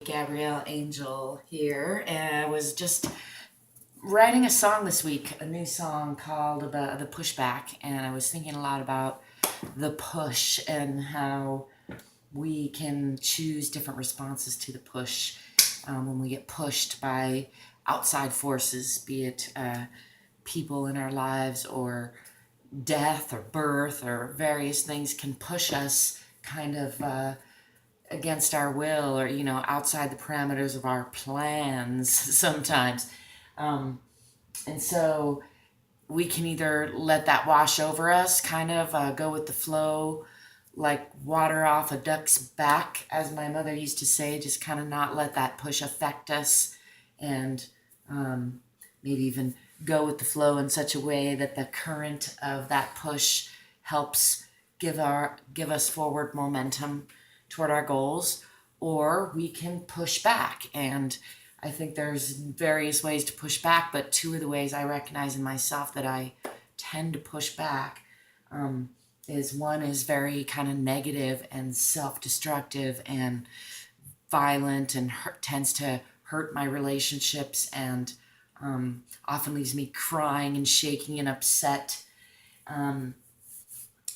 Gabrielle Angel here, and I was just writing a song this week, a new song called about the pushback, and I was thinking a lot about the push and how we can choose different responses to the push when we get pushed by outside forces, be it people in our lives or death or birth or various things can push us kind of against our will or outside the parameters of our plans sometimes. And so we can either let that wash over us, kind of go with the flow, like water off a duck's back, as my mother used to say, just kind of not let that push affect us, and maybe even go with the flow in such a way that the current of that push helps give us forward momentum toward our goals. Or we can push back, and I think there's various ways to push back, but two of the ways I recognize in myself that I tend to push back is one is very kind of negative and self-destructive and violent and tends to hurt my relationships, and often leaves me crying and shaking and upset. And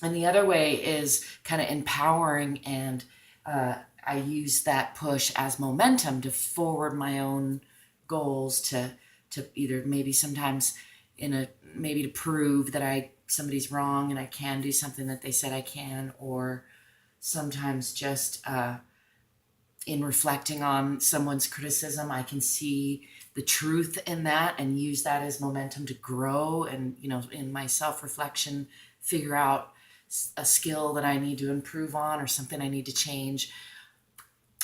the other way is kind of empowering, and I use that push as momentum to forward my own goals, to either maybe sometimes maybe to prove that somebody's wrong and I can do something that they said I can, or sometimes just in reflecting on someone's criticism, I can see the truth in that and use that as momentum to grow, and in my self-reflection figure out a skill that I need to improve on or something I need to change.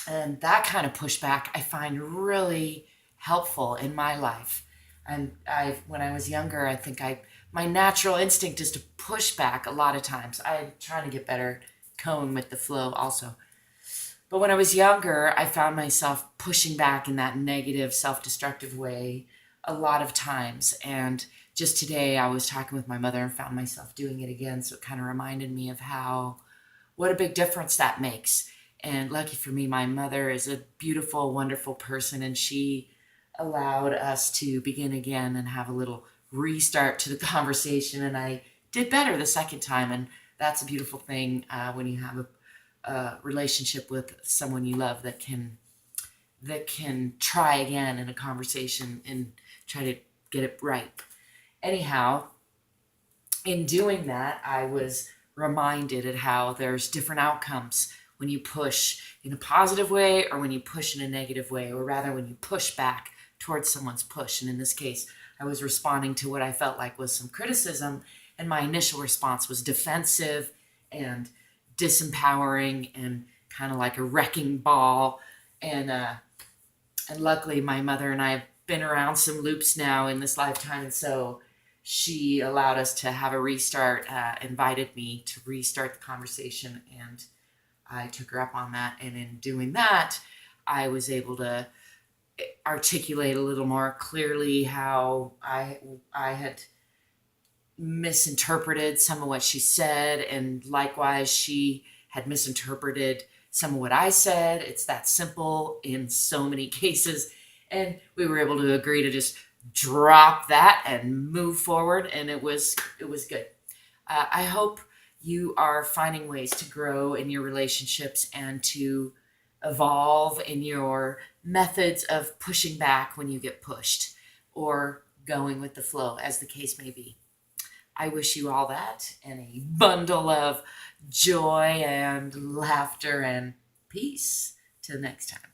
And that kind of pushback I find really helpful in my life. And when I was younger, I think my natural instinct is to push back a lot of times. I'm trying to get better going with the flow also. But when I was younger, I found myself pushing back in that negative, self-destructive way a lot of times. And just today, I was talking with my mother and found myself doing it again. So it kind of reminded me of what a big difference that makes. And lucky for me, my mother is a beautiful, wonderful person, and she allowed us to begin again and have a little restart to the conversation. And I did better the second time. And that's a beautiful thing when you have a relationship with someone you love that can try again in a conversation and try to get it right. Anyhow, in doing that, I was reminded at how there's different outcomes when you push in a positive way or when you push in a negative way, or rather when you push back towards someone's push. And in this case, I was responding to what I felt like was some criticism, and my initial response was defensive and disempowering and kind of like a wrecking ball. And luckily, my mother and I have been around some loops now in this lifetime, and so she allowed us to have a restart, invited me to restart the conversation, and I took her up on that. And in doing that, I was able to articulate a little more clearly how I had misinterpreted some of what she said, and likewise she had misinterpreted some of what I said. It's that simple in so many cases, and we were able to agree to just drop that and move forward, and it was good. I hope you are finding ways to grow in your relationships and to evolve in your methods of pushing back when you get pushed, or going with the flow, as the case may be. I wish you all that and a bundle of joy and laughter and peace. Till next time.